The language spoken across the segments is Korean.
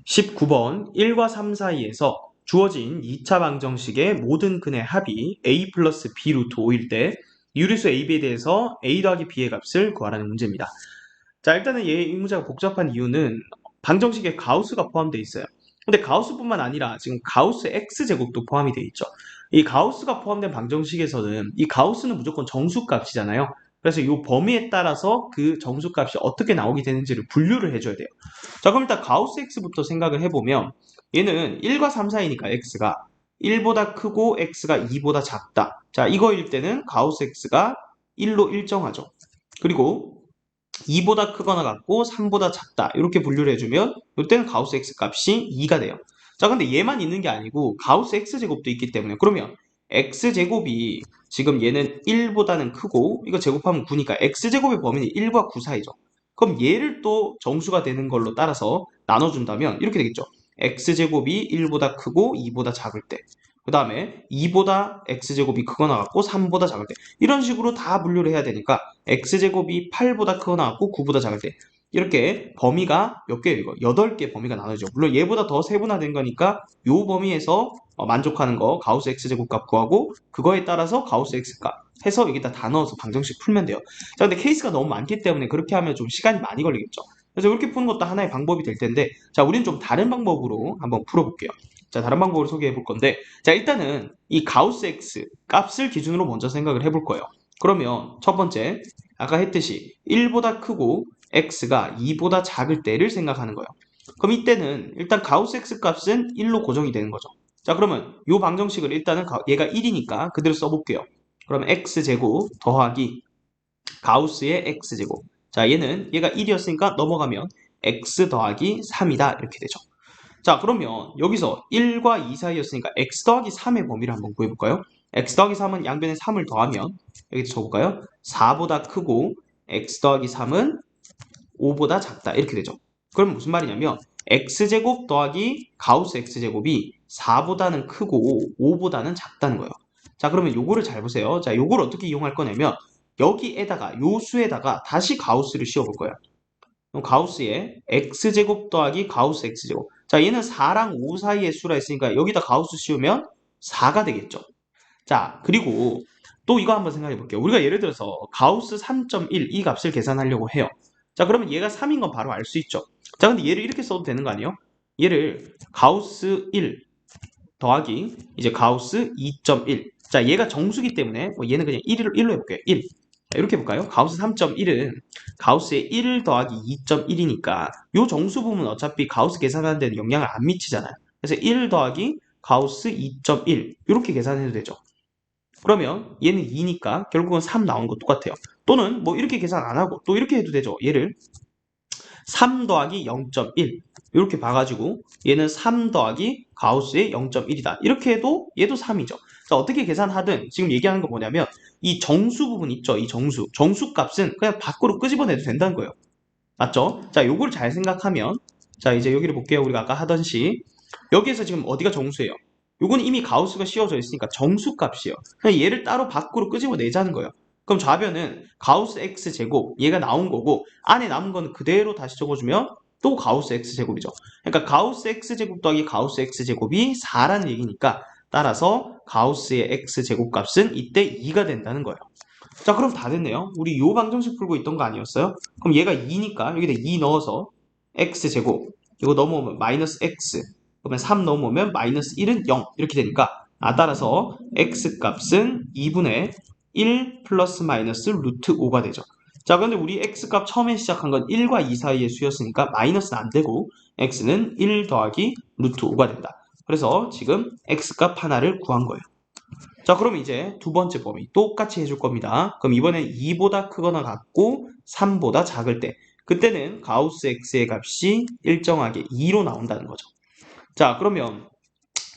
19번 1과 3 사이에서 주어진 2차 방정식의 모든 근의 합이 a 플러스 b 루트 5일 때 유리수 ab에 대해서 a 더하기 b의 값을 구하라는 문제입니다. 자, 일단은 이 문제가 복잡한 이유는 방정식에 가우스가 포함되어 있어요. 근데 가우스뿐만 아니라 지금 가우스 x제곱도 포함이 되어 있죠. 이 가우스가 포함된 방정식에서는 이 가우스는 무조건 정수값이잖아요. 그래서 이 범위에 따라서 그 정수값이 어떻게 나오게 되는지를 분류를 해줘야 돼요. 자, 그럼 일단 가우스 x부터 생각을 해보면 얘는 1과 3 사이니까 x가 1보다 크고 x가 2보다 작다. 자, 이거일 때는 가우스 x가 1로 일정하죠. 그리고 2보다 크거나 같고 3보다 작다. 이렇게 분류를 해주면 이때는 가우스 x 값이 2가 돼요. 자, 근데 얘만 있는 게 아니고 가우스 x제곱도 있기 때문에 그러면 x제곱이 지금 얘는 1보다는 크고 이거 제곱하면 9니까 x제곱의 범위는 1과 9 사이죠. 그럼 얘를 또 정수가 되는 걸로 따라서 나눠준다면 이렇게 되겠죠. x제곱이 1보다 크고 2보다 작을 때, 그 다음에 2보다 x제곱이 크거나 같고 3보다 작을 때, 이런 식으로 다 분류를 해야 되니까 x제곱이 8보다 크거나 같고 9보다 작을 때, 이렇게 범위가 몇 개예요? 이거 8개 범위가 나눠져. 물론 얘보다 더 세분화된 거니까 요 범위에서 만족하는 거 가우스 x제곱 값 구하고 그거에 따라서 가우스 x 값 해서 여기다 다 넣어서 방정식 풀면 돼요. 자, 근데 케이스가 너무 많기 때문에 그렇게 하면 좀 시간이 많이 걸리겠죠. 그래서 이렇게 푸는 것도 하나의 방법이 될 텐데, 자, 우리는 좀 다른 방법으로 한번 풀어볼게요. 자, 다른 방법을 소개해 볼 건데, 자, 일단은 이 가우스 x 값을 기준으로 먼저 생각을 해볼 거예요. 그러면 첫 번째, 아까 했듯이 1보다 크고 x가 2보다 작을 때를 생각하는 거예요. 그럼 이때는 일단 가우스 x 값은 1로 고정이 되는 거죠. 자, 그러면 이 방정식을 일단은 얘가 1이니까 그대로 써볼게요. 그럼 x제곱 더하기 가우스의 x제곱. 자, 얘가 1이었으니까 넘어가면 x 더하기 3이다. 이렇게 되죠. 자, 그러면 여기서 1과 2 사이였으니까 x 더하기 3의 범위를 한번 구해볼까요? x 더하기 3은 양변에 3을 더하면 여기 적어볼까요? 4보다 크고 x 더하기 3은 5보다 작다. 이렇게 되죠. 그럼 무슨 말이냐면 x제곱 더하기 가우스 x제곱이 4보다는 크고 5보다는 작다는 거예요. 자, 그러면 요거를 잘 보세요. 자, 요걸 어떻게 이용할 거냐면 여기에다가 요 수에다가 다시 가우스를 씌워볼 거예요. 그럼 가우스의 x제곱 더하기 가우스 x제곱. 자, 얘는 4랑 5 사이의 수라 했으니까 여기다 가우스 씌우면 4가 되겠죠. 자, 그리고 또 이거 한번 생각해 볼게요. 우리가 예를 들어서 가우스 3.1 이 값을 계산하려고 해요. 자, 그러면 얘가 3인 건 바로 알 수 있죠. 자, 근데 얘를 이렇게 써도 되는 거 아니에요? 얘를 가우스 1 더하기 이제 가우스 2.1. 자, 얘가 정수기 때문에 뭐 얘는 그냥 1로 해볼게요. 1. 자, 이렇게 해볼까요? 가우스 3.1은 가우스의 1 더하기 2.1이니까 요 정수 부분은 어차피 가우스 계산하는 데는 영향을 안 미치잖아요. 그래서 1 더하기 가우스 2.1 이렇게 계산해도 되죠. 그러면 얘는 2니까 결국은 3 나온 거 똑같아요. 또는 뭐 이렇게 계산 안 하고 또 이렇게 해도 되죠. 얘를 3 더하기 0.1 이렇게 봐가지고 얘는 3 더하기 가우스의 0.1이다. 이렇게 해도 얘도 3이죠. 자, 어떻게 계산하든 지금 얘기하는 거 뭐냐면 이 정수 부분 있죠. 이 정수 값은 그냥 밖으로 끄집어내도 된다는 거예요. 맞죠? 자, 요걸 잘 생각하면 자, 이제 여기를 볼게요. 우리가 아까 하던 식 여기에서 지금 어디가 정수예요? 요건 이미 가우스가 씌워져 있으니까 정수 값이에요. 그냥 얘를 따로 밖으로 끄집어내자는 거예요. 그럼 좌변은 가우스 x제곱 얘가 나온 거고 안에 남은 거는 그대로 다시 적어주면 또 가우스 x제곱이죠. 그러니까 가우스 x제곱 더하기 가우스 x제곱이 4라는 얘기니까 따라서 가우스의 x제곱 값은 이때 2가 된다는 거예요. 자, 그럼 다 됐네요. 우리 요 방정식 풀고 있던 거 아니었어요? 그럼 얘가 2니까 여기다 2 넣어서 x제곱 이거 넘어오면 마이너스 x 그러면 3 넘어오면 마이너스 1은 0 이렇게 되니까 따라서 x 값은 2분의 1 플러스 마이너스 루트 5가 되죠. 자, 그런데 우리 x 값 처음에 시작한 건 1과 2 사이의 수였으니까 마이너스는 안 되고 x는 1 더하기 루트 5가 된다. 그래서 지금 x 값 하나를 구한 거예요. 자, 그럼 이제 두 번째 범위 똑같이 해줄 겁니다. 그럼 이번엔 2보다 크거나 같고 3보다 작을 때 그때는 가우스 x의 값이 일정하게 2로 나온다는 거죠. 자, 그러면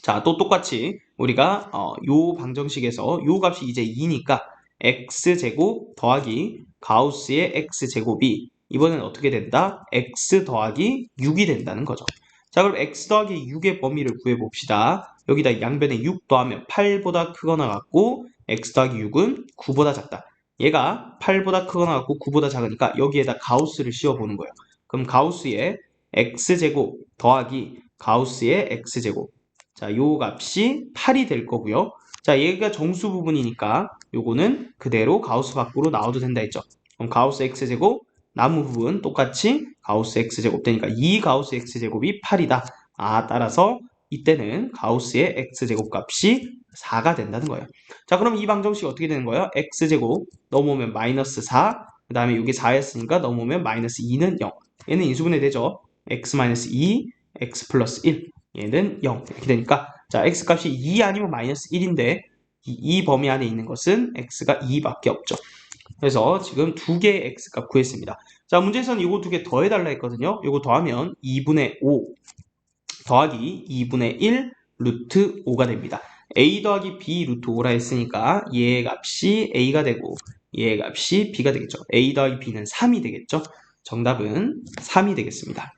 자, 또 똑같이 우리가 요 방정식에서 요 값이 이제 2니까 x제곱 더하기 가우스의 x제곱이 이번엔 어떻게 된다? x 더하기 6이 된다는 거죠. 자, 그럼 x 더하기 6의 범위를 구해봅시다. 여기다 양변에 6 더하면 8보다 크거나 같고 x 더하기 6은 9보다 작다. 얘가 8보다 크거나 같고 9보다 작으니까 여기에다 가우스를 씌워보는 거예요. 그럼 가우스의 x제곱 더하기 가우스의 x제곱. 자, 요 값이 8이 될 거고요. 자, 얘가 정수 부분이니까 요거는 그대로 가우스 밖으로 나와도 된다 했죠. 그럼 가우스 x제곱 나무 부분 똑같이 가우스 x제곱 되니까 2 가우스 x제곱이 8이다. 아, 따라서 이때는 가우스의 x제곱 값이 4가 된다는 거예요. 자, 그럼 이 방정식이 어떻게 되는 거예요? x제곱 넘어오면 마이너스 4, 그 다음에 이게 4였으니까 넘어오면 마이너스 2는 0. 얘는 인수분해 되죠. x 마이너스 2, x 플러스 1. 얘는 0. 이렇게 되니까 자, x 값이 2 아니면 마이너스 1인데 이 범위 안에 있는 것은 x가 2밖에 없죠. 그래서 지금 두 개의 x값 구했습니다. 자, 문제에서는 이거 두 개 더해달라 했거든요. 이거 더하면 2분의 5 더하기 2분의 1 루트 5가 됩니다. a 더하기 b 루트 5라 했으니까 얘의 값이 a가 되고 얘의 값이 b가 되겠죠. a 더하기 b는 3이 되겠죠. 정답은 3이 되겠습니다.